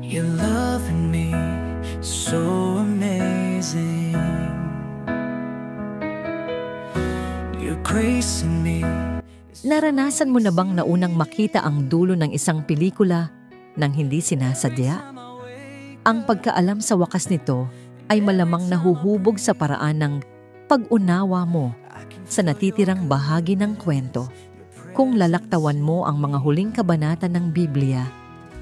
Your love in me so amazing. Your grace in me. Naranasan mo na bang naunang makita ang dulo ng isang pelikula nang hindi sinasadya? Ang pagkaalam sa wakas nito ay malamang nahuhubog sa paraan ng pag-unawa mo sa natitirang bahagi ng kwento. Kung lalaktawan mo ang mga huling kabanata ng Biblia,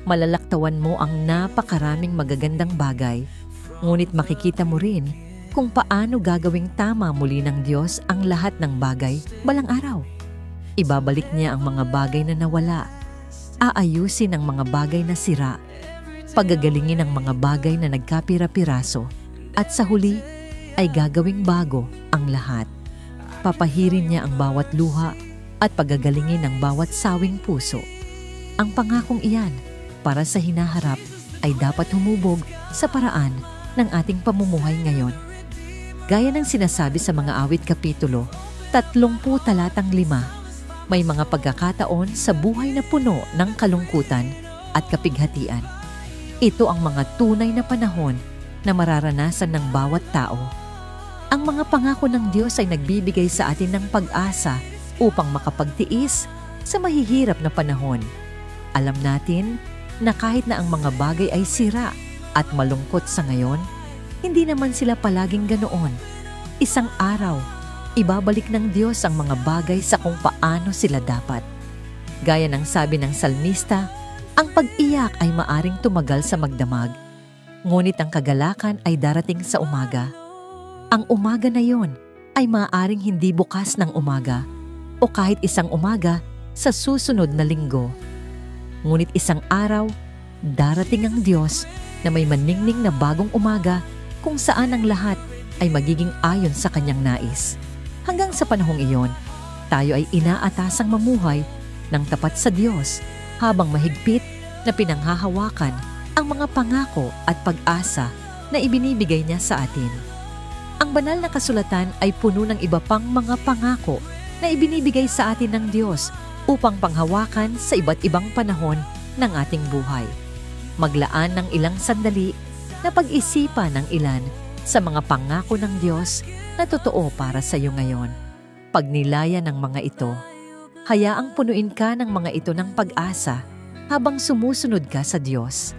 malalaktawan mo ang napakaraming magagandang bagay, ngunit makikita mo rin kung paano gagawing tama muli ng Diyos ang lahat ng bagay balang araw. Ibabalik niya ang mga bagay na nawala, aayusin ang mga bagay na sira, pagagalingin ang mga bagay na nagkapira-piraso, at sa huli ay gagawing bago ang lahat. Papahirin niya ang bawat luha at pagagalingin ang bawat sawing puso. Ang pangakong iyan para sa hinaharap ay dapat humubog sa paraan ng ating pamumuhay ngayon. Gaya ng sinasabi sa mga awit kapitulo 30 talatang 5, may mga pagkakataon sa buhay na puno ng kalungkutan at kapighatian. Ito ang mga tunay na panahon na mararanasan ng bawat tao. Ang mga pangako ng Diyos ay nagbibigay sa atin ng pag-asa upang makapagtiis sa mahihirap na panahon. Alam natin na kahit na ang mga bagay ay sira at malungkot sa ngayon, hindi naman sila palaging ganoon. Isang araw, ibabalik ng Diyos ang mga bagay sa kung paano sila dapat. Gaya ng sabi ng salmista, ang pag-iyak ay maaring tumagal sa magdamag, ngunit ang kagalakan ay darating sa umaga. Ang umaga na yon ay maaaring hindi bukas ng umaga o kahit isang umaga sa susunod na linggo. Ngunit isang araw, darating ang Diyos na may maningning na bagong umaga kung saan ang lahat ay magiging ayon sa kanyang nais. Hanggang sa panahong iyon, tayo ay inaatasang mamuhay ng tapat sa Diyos habang mahigpit na pinanghahawakan ang mga pangako at pag-asa na ibinibigay niya sa atin. Ang banal na kasulatan ay puno ng iba pang mga pangako na ibinibigay sa atin ng Diyos upang panghawakan sa iba't ibang panahon ng ating buhay. Maglaan ng ilang sandali na pag-isipan ng ilan sa mga pangako ng Diyos na totoo para sa iyo ngayon. Pagnilayan ng mga ito, hayaang punuin ka ng mga ito ng pag-asa habang sumusunod ka sa Diyos.